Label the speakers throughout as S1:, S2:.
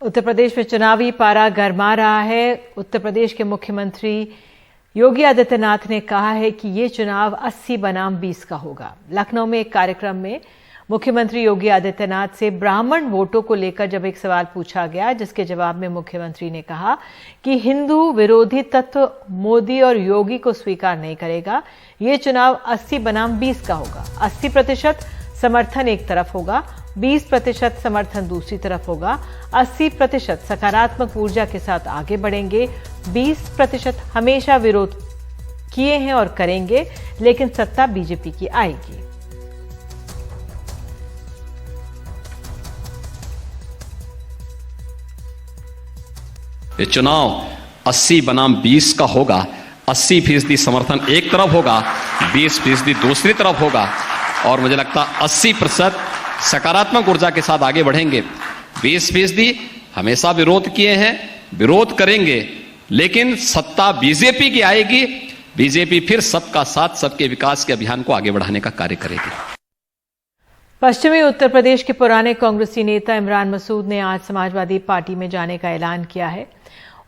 S1: उत्तर प्रदेश में चुनावी पारा गरमा रहा है। उत्तर प्रदेश के मुख्यमंत्री योगी आदित्यनाथ ने कहा है कि ये चुनाव 80 बनाम 20 का होगा। लखनऊ में एक कार्यक्रम में मुख्यमंत्री योगी आदित्यनाथ से ब्राह्मण वोटों को लेकर जब एक सवाल पूछा गया, जिसके जवाब में मुख्यमंत्री ने कहा कि हिंदू विरोधी तत्व मोदी और योगी को स्वीकार नहीं करेगा। ये चुनाव 80 बनाम 20 का होगा। 80% समर्थन एक तरफ होगा, 20% समर्थन दूसरी तरफ होगा। 80% सकारात्मक ऊर्जा के साथ आगे बढ़ेंगे, 20% हमेशा विरोध किए हैं और करेंगे, लेकिन सत्ता बीजेपी की आएगी।
S2: ये चुनाव 80 बनाम 20 का होगा। 80% समर्थन एक तरफ होगा, 20% दूसरी तरफ होगा और मुझे लगता है 80% सकारात्मक ऊर्जा के साथ आगे बढ़ेंगे। 20% हमेशा विरोध किए हैं, विरोध करेंगे, लेकिन सत्ता बीजेपी की आएगी। बीजेपी फिर सबका साथ, सबके विकास के अभियान को आगे बढ़ाने का कार्य करेगी।
S1: पश्चिमी उत्तर प्रदेश के पुराने कांग्रेसी नेता इमरान मसूद ने आज समाजवादी पार्टी में जाने का ऐलान किया है।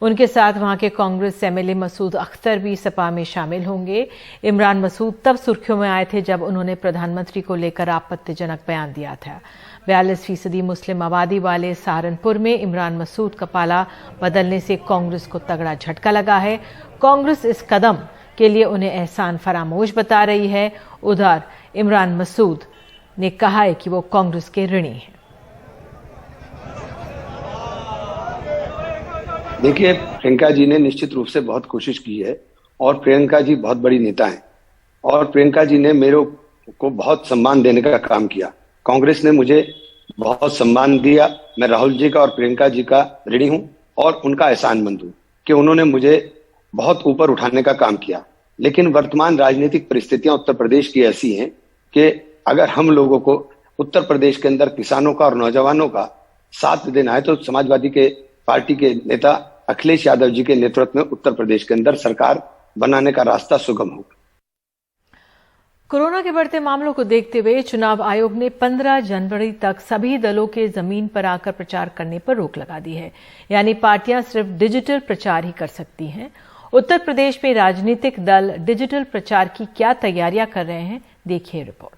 S1: उनके साथ वहां के कांग्रेस एमएलए मसूद अख्तर भी सपा में शामिल होंगे। इमरान मसूद तब सुर्खियों में आए थे जब उन्होंने प्रधानमंत्री को लेकर आपत्तिजनक बयान दिया था। 42% मुस्लिम आबादी वाले सहारनपुर में इमरान मसूद का पाला बदलने से कांग्रेस को तगड़ा झटका लगा है। कांग्रेस इस कदम के लिए उन्हें एहसान फरामोश बता रही है। उधर इमरान मसूद ने कहा है कि वो कांग्रेस के ऋणी हैं।
S3: देखिए, प्रियंका जी ने निश्चित रूप से बहुत कोशिश की है और प्रियंका जी बहुत बड़ी नेता हैं और प्रियंका जी ने मेरे को बहुत सम्मान देने का काम किया। कांग्रेस ने मुझे बहुत सम्मान दिया। मैं राहुल जी का और प्रियंका जी का ऋणी हूं और उनका एहसानमंद हूं कि उन्होंने मुझे बहुत ऊपर उठाने का काम किया। लेकिन वर्तमान राजनीतिक परिस्थितियां उत्तर प्रदेश की ऐसी हैं कि अगर हम लोगों को उत्तर प्रदेश के अंदर किसानों का और नौजवानों का साथ देना है तो समाजवादी के पार्टी के नेता अखिलेश यादव जी के नेतृत्व में उत्तर प्रदेश के अंदर सरकार बनाने का रास्ता सुगम होगा।
S1: कोरोना के बढ़ते मामलों को देखते हुए चुनाव आयोग ने 15 जनवरी तक सभी दलों के जमीन पर आकर प्रचार करने पर रोक लगा दी है। यानी पार्टियां सिर्फ डिजिटल प्रचार ही कर सकती हैं। उत्तर प्रदेश में राजनीतिक दल डिजिटल प्रचार की क्या तैयारियां कर रहे हैं, देखिए रिपोर्ट।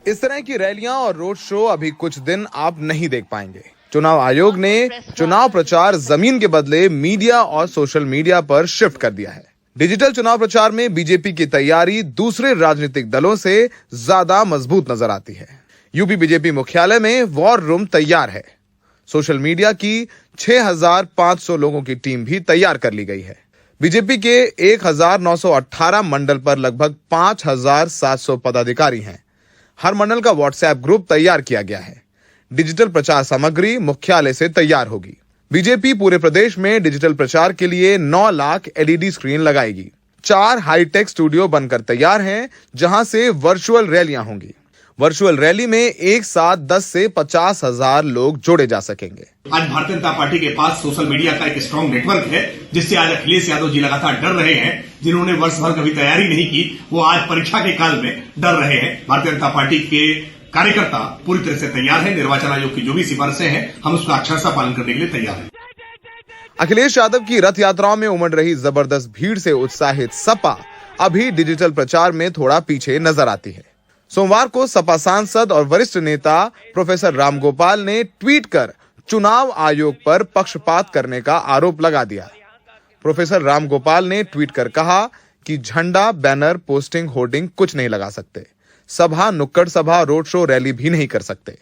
S4: इस तरह की रैलियां और रोड शो अभी कुछ दिन आप नहीं देख पाएंगे। चुनाव आयोग ने चुनाव प्रचार जमीन के बदले मीडिया और सोशल मीडिया पर शिफ्ट कर दिया है। डिजिटल चुनाव प्रचार में बीजेपी की तैयारी दूसरे राजनीतिक दलों से ज्यादा मजबूत नजर आती है। यूपी बीजेपी मुख्यालय में वॉर रूम तैयार है। सोशल मीडिया की 6500 लोगों की टीम भी तैयार कर ली गई है। बीजेपी के 1918 मंडल पर लगभग 5700 पदाधिकारी हैं। हर मंडल का व्हाट्सएप ग्रुप तैयार किया गया है। डिजिटल प्रचार सामग्री मुख्यालय से तैयार होगी। बीजेपी पूरे प्रदेश में डिजिटल प्रचार के लिए 9 लाख एलईडी स्क्रीन लगाएगी। 4 हाईटेक स्टूडियो बनकर तैयार हैं, जहां से वर्चुअल रैलियां होंगी। वर्चुअल रैली में एक साथ 10 से 50 हजार लोग जोड़े जा सकेंगे।
S5: आज भारतीय जनता पार्टी के पास सोशल मीडिया का एक स्ट्रांग नेटवर्क है, जिससे आज अखिलेश यादव जी लगातार डर रहे हैं। जिन्होंने वर्ष भर कभी तैयारी नहीं की, वो आज परीक्षा के काल में डर रहे हैं। भारतीय जनता पार्टी के कार्यकर्ता पूरी तरह से तैयार है। निर्वाचन आयोग की जो भी सिफारिशें हैं, हम उसका अक्षरशः पालन करने के लिए तैयार हैं।
S4: अखिलेश यादव की रथ यात्राओं में उमड़ रही जबरदस्त भीड़ से उत्साहित सपा अभी डिजिटल प्रचार में थोड़ा पीछे नजर आती है। सोमवार को सपा सांसद और वरिष्ठ नेता प्रोफेसर रामगोपाल ने ट्वीट कर चुनाव आयोग पर पक्षपात करने का आरोप लगा दिया। प्रोफेसर रामगोपाल ने ट्वीट कर कहा कि झंडा, बैनर, पोस्टिंग, होर्डिंग कुछ नहीं लगा सकते। सभा, नुक्कड़ सभा, रोड शो, रैली भी नहीं कर सकते।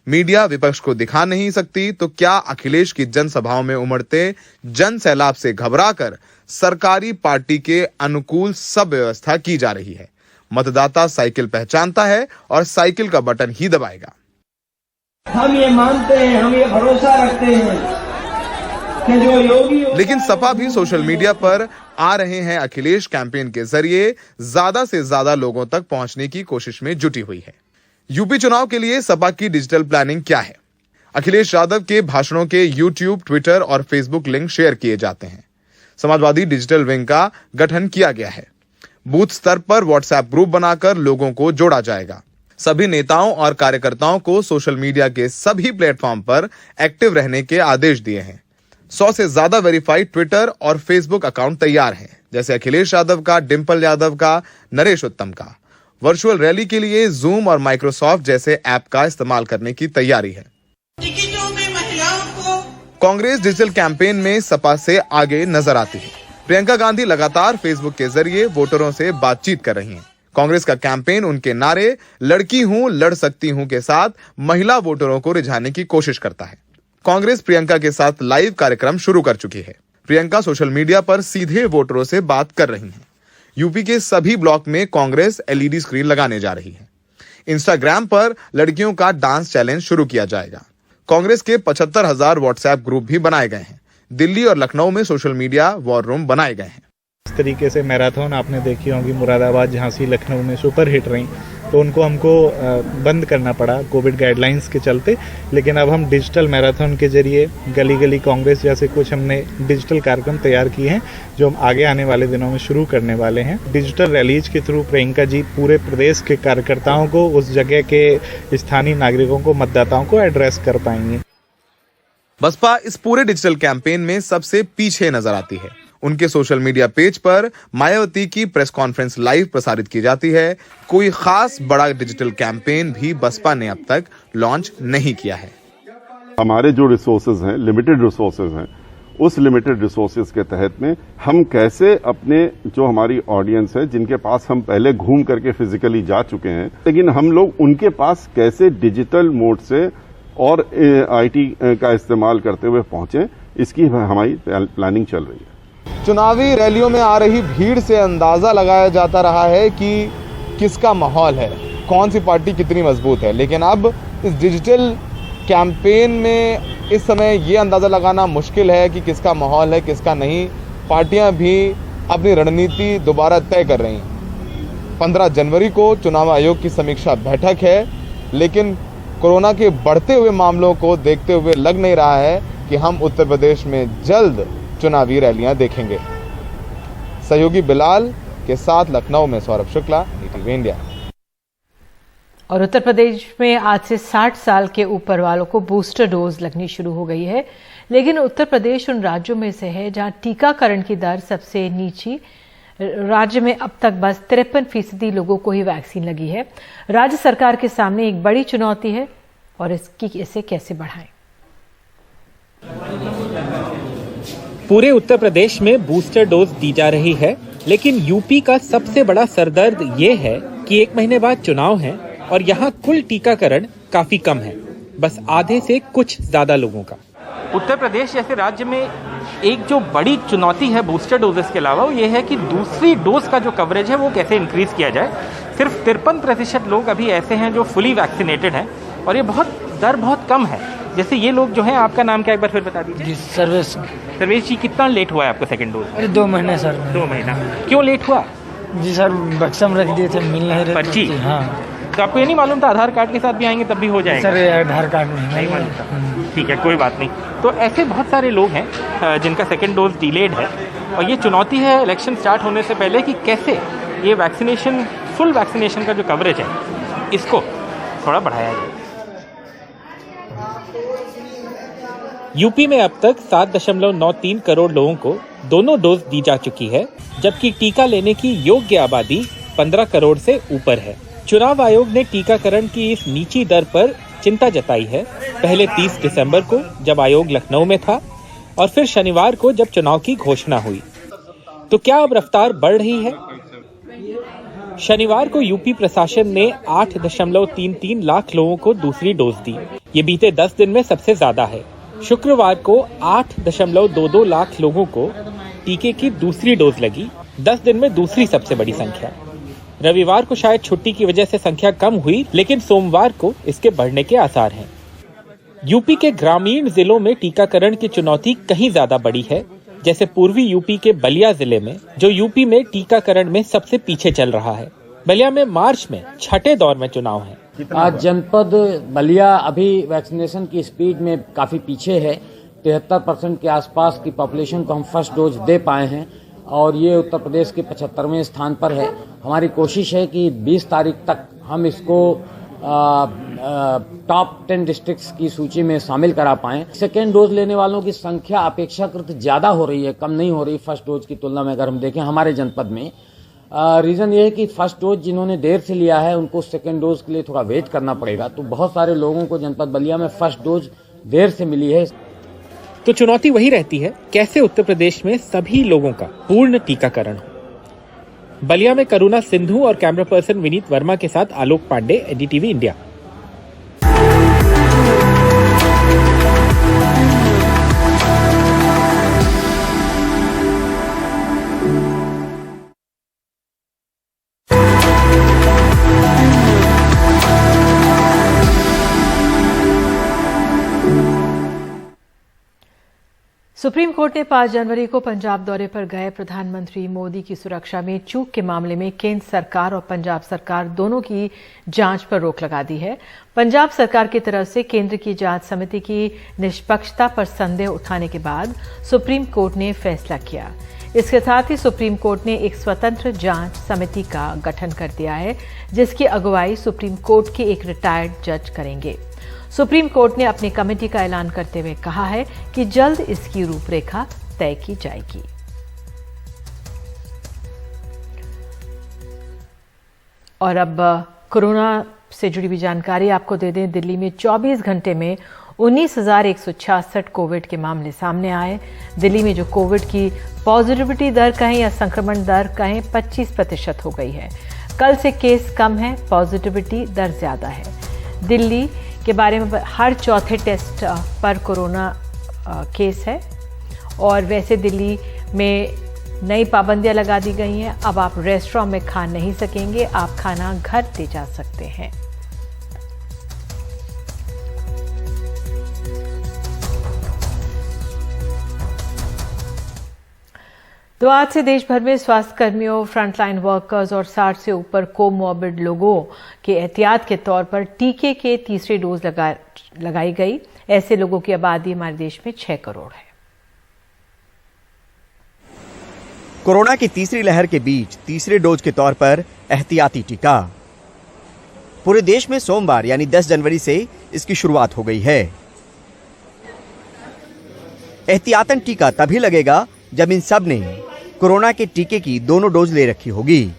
S4: मीडिया विपक्ष को दिखा नहीं सकती, तो क्या अखिलेश की जनसभाओं में उमड़ते जन सैलाब से घबराकर सरकारी पार्टी के अनुकूल सब व्यवस्था की जा रही है। मतदाता साइकिल पहचानता है और साइकिल का बटन ही दबाएगा।
S6: हम ये मानते हैं, हम ये भरोसा रखते हैं कि जो योगी।
S4: लेकिन सपा भी सोशल मीडिया पर आ रहे हैं अखिलेश कैंपेन के जरिए ज्यादा से ज्यादा लोगों तक पहुंचने की कोशिश में जुटी हुई है। यूपी चुनाव के लिए सपा की डिजिटल प्लानिंग क्या है? अखिलेश यादव के भाषणों के यूट्यूब, ट्विटर और फेसबुक लिंक शेयर किए जाते हैं। समाजवादी डिजिटल विंग का गठन किया गया है। बूथ स्तर पर व्हाट्सएप ग्रुप बनाकर लोगों को जोड़ा जाएगा। सभी नेताओं और कार्यकर्ताओं को सोशल मीडिया के सभी प्लेटफॉर्म पर एक्टिव रहने के आदेश दिए हैं। 100 से ज्यादा वेरीफाइड ट्विटर और फेसबुक अकाउंट तैयार हैं, जैसे अखिलेश यादव का, डिंपल यादव का, नरेश उत्तम का। वर्चुअल रैली के लिए जूम और माइक्रोसॉफ्ट जैसे ऐप का इस्तेमाल करने की तैयारी है। कांग्रेस डिजिटल कैंपेन में सपा से आगे नजर आती है। प्रियंका गांधी लगातार फेसबुक के जरिए वोटरों से बातचीत कर रही हैं। कांग्रेस का कैंपेन उनके नारे लड़की हूं, लड़ सकती हूं के साथ महिला वोटरों को रिझाने की कोशिश करता है। कांग्रेस प्रियंका के साथ लाइव कार्यक्रम शुरू कर चुकी है। प्रियंका सोशल मीडिया पर सीधे वोटरों से बात कर रही हैं। यूपी के सभी ब्लॉक में कांग्रेस एलईडी स्क्रीन लगाने जा रही है। इंस्टाग्राम पर लड़कियों का डांस चैलेंज शुरू किया जाएगा। कांग्रेस के 75,000 व्हाट्सएप ग्रुप भी बनाए गए हैं। दिल्ली और लखनऊ में सोशल मीडिया वॉर रूम बनाए गए हैं।
S7: इस तरीके से मैराथन आपने देखी होंगी, मुरादाबाद, झांसी, लखनऊ में सुपर हिट रही, तो उनको हमको बंद करना पड़ा कोविड गाइडलाइंस के चलते। लेकिन अब हम डिजिटल मैराथन के जरिए गली गली कांग्रेस जैसे कुछ हमने डिजिटल कार्यक्रम तैयार किए हैं, जो हम आगे आने वाले दिनों में शुरू करने वाले हैं। डिजिटल रैलीज के थ्रू प्रियंका जी पूरे प्रदेश के कार्यकर्ताओं को, उस जगह के स्थानीय नागरिकों को, मतदाताओं को एड्रेस कर पाएंगे।
S4: बसपा इस पूरे डिजिटल कैंपेन में सबसे पीछे नजर आती है। उनके सोशल मीडिया पेज पर मायावती की प्रेस कॉन्फ्रेंस लाइव प्रसारित की जाती है। कोई खास बड़ा डिजिटल कैंपेन भी बसपा ने अब तक लॉन्च नहीं किया है।
S8: हमारे जो रिसोर्सेज हैं, लिमिटेड रिसोर्सेज हैं, उस लिमिटेड रिसोर्सेज के तहत में हम कैसे अपने जो हमारी ऑडियंस है, जिनके पास हम पहले घूम करके फिजिकली जा चुके हैं, लेकिन हम लोग उनके पास कैसे डिजिटल मोड से और आईटी का इस्तेमाल करते हुए पहुंचे, इसकी हमारी प्लानिंग चल रही है।
S4: चुनावी रैलियों में आ रही भीड़ से अंदाजा लगाया जाता रहा है कि किसका माहौल है, कौन सी पार्टी कितनी मजबूत है। लेकिन अब इस डिजिटल कैंपेन में इस समय ये अंदाजा लगाना मुश्किल है कि किसका माहौल है, किसका नहीं। पार्टियां भी अपनी रणनीति दोबारा तय कर रही हैं। 15 जनवरी को चुनाव आयोग की समीक्षा बैठक है, लेकिन कोरोना के बढ़ते हुए मामलों को देखते हुए लग नहीं रहा है कि हम उत्तर प्रदेश में जल्द चुनावी रैलियां देखेंगे। सहयोगी बिलाल के साथ लखनऊ में सौरभ शुक्ला, टीवी इंडिया।
S1: और उत्तर प्रदेश में आज से 60 साल के ऊपर वालों को बूस्टर डोज लगनी शुरू हो गई है। लेकिन उत्तर प्रदेश उन राज्यों में से है जहां टीकाकरण की दर सबसे नीची। राज्य में अब तक बस 53% लोगों को ही वैक्सीन लगी है। राज्य सरकार के सामने एक बड़ी चुनौती है और इसे कैसे बढ़ाएं।
S9: पूरे उत्तर प्रदेश में बूस्टर डोज दी जा रही है, लेकिन यूपी का सबसे बड़ा सरदर्द ये है कि 1 महीने बाद चुनाव है और यहाँ कुल टीकाकरण काफी कम है, बस आधे से कुछ ज्यादा लोगों का। उत्तर प्रदेश जैसे राज्य में एक जो बड़ी चुनौती है बूस्टर डोजेस के अलावा, वो ये है कि दूसरी डोज का जो कवरेज है वो कैसे इंक्रीज किया जाए। सिर्फ 53% लोग अभी ऐसे हैं जो फुली वैक्सीनेटेड हैं और ये दर बहुत कम है। जैसे ये लोग जो हैं, आपका नाम क्या एक बार फिर बता दीजिए। सर्वेश जी, कितना लेट हुआ है आपको सेकंड डोज?
S10: अरे 2 महीने सर।
S9: 2 महीना क्यों लेट हुआ?
S10: जी सर, बक्सा में रख दिए थे, मिल नहीं रहे
S9: पर्ची।
S10: हाँ,
S9: तो आपको ये नहीं मालूम था आधार कार्ड के साथ भी आएंगे तब भी हो जाएगा?
S10: सर आधार कार्ड नहीं
S9: मालूम था। ठीक है, कोई बात नहीं। तो ऐसे बहुत सारे लोग हैं जिनका सेकेंड डोज डिलेड है और ये चुनौती है इलेक्शन स्टार्ट होने से पहले कि कैसे ये वैक्सीनेशन, फुल वैक्सीनेशन का जो कवरेज है, इसको थोड़ा बढ़ाया जाए। यूपी में अब तक 7.93 करोड़ लोगों को दोनों डोज दी जा चुकी है, जबकि टीका लेने की योग्य आबादी 15 करोड़ से ऊपर है। चुनाव आयोग ने टीकाकरण की इस नीची दर पर चिंता जताई है। पहले 30 दिसंबर को जब आयोग लखनऊ में था और फिर शनिवार को जब चुनाव की घोषणा हुई। तो क्या अब रफ्तार बढ़ रही है? शनिवार को यूपी प्रशासन ने 8.33 लाख लोगों को दूसरी डोज दी। ये बीते 10 दिन में सबसे ज्यादा है। शुक्रवार को 8.22 लाख लोगों को टीके की दूसरी डोज लगी, 10 दिन में दूसरी सबसे बड़ी संख्या। रविवार को शायद छुट्टी की वजह से संख्या कम हुई, लेकिन सोमवार को इसके बढ़ने के आसार हैं। यूपी के ग्रामीण जिलों में टीकाकरण की चुनौती कहीं ज्यादा बड़ी है, जैसे पूर्वी यूपी के बलिया जिले में, जो यूपी में टीकाकरण में सबसे पीछे चल रहा है। बलिया में मार्च में छठे दौर में चुनाव है।
S11: आज जनपद बलिया अभी वैक्सीनेशन की स्पीड में काफी पीछे है। 73% के आसपास की पॉपुलेशन को हम फर्स्ट डोज दे पाए हैं और ये उत्तर प्रदेश के 75वें स्थान पर है। हमारी कोशिश है कि 20 तारीख तक हम इसको टॉप 10 डिस्ट्रिक्ट्स की सूची में शामिल करा पाएं। सेकेंड डोज लेने वालों की संख्या अपेक्षाकृत ज्यादा हो रही है, कम नहीं हो रही फर्स्ट डोज की तुलना में अगर हम देखें हमारे जनपद में। रीजन ये है कि फर्स्ट डोज जिन्होंने देर से लिया है उनको सेकेंड डोज के लिए थोड़ा वेट करना पड़ेगा। तो बहुत सारे लोगों को जनपद बलिया में फर्स्ट डोज देर से मिली है।
S9: तो चुनौती वही रहती है, कैसे उत्तर प्रदेश में सभी लोगों का पूर्ण टीकाकरण हो। बलिया में करुणा सिंधु और कैमरा पर्सन विनीत वर्मा के साथ Alok Pandey, NDTV India.
S1: Supreme court ने 5 जनवरी को पंजाब दौरे पर गए प्रधानमंत्री मोदी की सुरक्षा में चूक के मामले में केंद्र सरकार और पंजाब सरकार दोनों की जांच पर रोक लगा दी है। पंजाब सरकार की तरफ से केंद्र की जांच समिति की निष्पक्षता पर संदेह उठाने के बाद सुप्रीम कोर्ट ने फैसला किया। इसके साथ ही सुप्रीम कोर्ट ने एक स्वतंत्र जांच समिति का गठन कर दिया है, जिसकी अगुवाई सुप्रीम कोर्ट के एक रिटायर्ड जज करेंगे। सुप्रीम कोर्ट ने अपनी कमेटी का ऐलान करते हुए कहा है कि जल्द इसकी रूपरेखा तय की जाएगी। और अब कोरोना से जुड़ी हुई जानकारी आपको दे दें। दिल्ली में 24 घंटे में 19,166 कोविड के मामले सामने आए। दिल्ली में जो कोविड की पॉजिटिविटी दर कहें या संक्रमण दर कहें 25% हो गई है। कल से केस कम है, पॉजिटिविटी दर ज्यादा है। दिल्ली के बारे में हर चौथे टेस्ट पर कोरोना केस है। और वैसे दिल्ली में नई पाबंदियां लगा दी गई हैं। अब आप रेस्टोरेंट में खा नहीं सकेंगे, आप खाना घर ले जा सकते हैं। तो आज से देश भर में स्वास्थ्य कर्मियों, फ्रंटलाइन वर्कर्स और 60 से ऊपर कोमॉर्बिड लोगों के एहतियात के तौर पर टीके के तीसरी डोज लगाई गई। ऐसे लोगों की आबादी हमारे देश में 6 करोड़ है।
S12: कोरोना की तीसरी लहर के बीच तीसरे डोज के तौर पर एहतियाती टीका पूरे देश में सोमवार यानी 10 जनवरी से इसकी शुरुआत हो गई है। एहतियातन टीका तभी लगेगा जब इन सब ने कोरोना के टीके की दोनों डोज ले रखी होगी।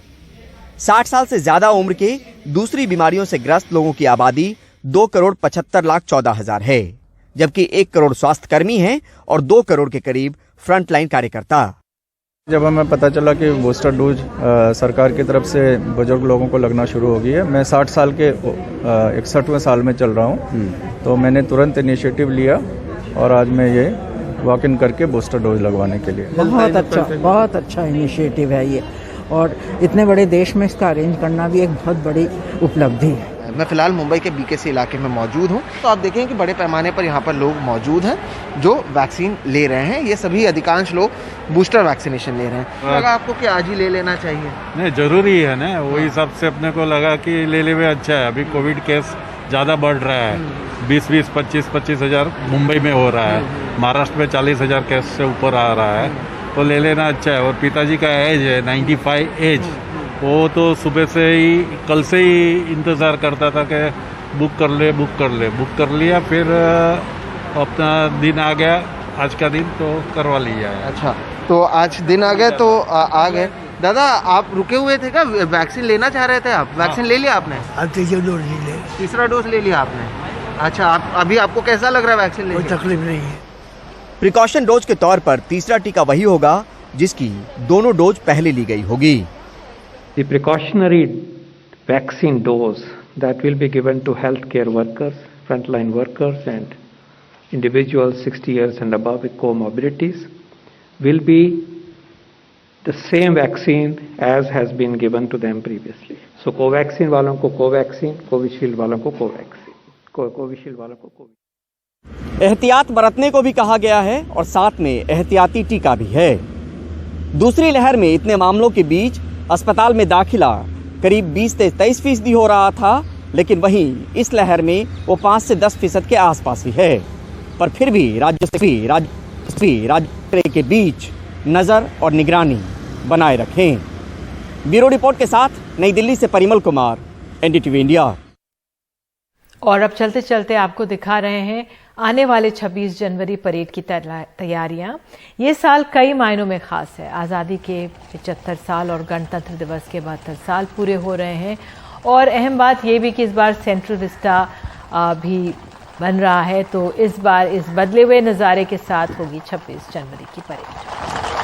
S12: 60 साल से ज्यादा उम्र के दूसरी बीमारियों से ग्रस्त लोगों की आबादी 2,75,14,000 है, जबकि 1 करोड़ स्वास्थ्य कर्मी हैं और 2 करोड़ के करीब फ्रंटलाइन कार्यकर्ता।
S13: जब हमें पता चला कि बूस्टर डोज सरकार की तरफ से बुजुर्ग लोगों को लगना शुरू हो गई है, मैं 60 साल के 61वें साल में चल रहा हूँ, तो मैंने तुरंत इनिशिएटिव लिया और आज मैं ये वॉक इन करके बूस्टर डोज लगवाने के लिए।
S14: बहुत अच्छा इनिशिएटिव है ये, और इतने बड़े देश में इसका अरेंज करना भी एक बहुत बड़ी उपलब्धि है।
S15: मैं फिलहाल मुंबई के बीकेसी इलाके में मौजूद हूं, तो आप देखें कि बड़े पैमाने पर यहां पर लोग मौजूद हैं जो वैक्सीन ले रहे हैं। ये सभी अधिकांश लोग बूस्टर वैक्सीनेशन ले रहे हैं। लगा आपको कि आज ही ले लेना चाहिए?
S16: नहीं, जरूरी है ना, वही हिसाब से अपने को लगा कि ले ले अच्छा है। अभी कोविड केस ज़्यादा बढ़ रहा है, 20-20, 25-25 हज़ार मुंबई में हो रहा है, महाराष्ट्र में 40,000 केस से ऊपर आ रहा है, तो ले लेना अच्छा है। और पिताजी का एज है 95 एज, वो तो सुबह से ही कल से ही इंतज़ार करता था कि बुक कर लिया, फिर अपना दिन आ गया, आज का दिन तो करवा लिया है।
S15: अच्छा, तो आज दिन आ गया तो आ गए। दादा, आप रुके हुए थे क्या? वैक्सीन लेना चाह रहे थे आप? वैक्सीन ले लिया आपने? तीसरा डोज ले लिया आपने? अच्छा, अभी आपको कैसा लग रहा है वैक्सीन लेके?
S14: कोई तकलीफ नहीं है।
S12: प्रिकॉशन डोज के तौर पर तीसरा टीका वही होगा जिसकी दोनों डोज पहले ली गई होगी।
S17: The precautionary vaccine dose that will be given to healthcare workers, frontline workers and individuals 60 years and above with comorbidities will be the same vaccine as has been given to them previously. So Covaxin वालों को Covaxin, Covishield वालों को Covaxin, Covishield वालों को Covishield।
S12: एहतियात बरतने को भी कहा गया है और साथ में एहतियाती टीका भी है। दूसरी लहर में इतने मामलों के बीच अस्पताल में दाखिला करीब 20 से 23% हो रहा था, लेकिन वहीं इस लहर में वो 5 से 10% के आसपास ही है। पर फिर भी राज्य के बीच नजर और निगरानी बनाए रखें। ब्यूरो रिपोर्ट के साथ नई दिल्ली से परिमल कुमार, एनडीटीवी इंडिया।
S1: और अब चलते चलते आपको दिखा रहे हैं आने वाले 26 जनवरी परेड की तैयारियां। ये साल कई मायनों में खास है। आज़ादी के 75 साल और गणतंत्र दिवस के 72 साल पूरे हो रहे हैं और अहम बात यह भी कि इस बार सेंट्रल विस्टा भी बन रहा है, तो इस बार इस बदले हुए नज़ारे के साथ होगी 26 जनवरी की परेड।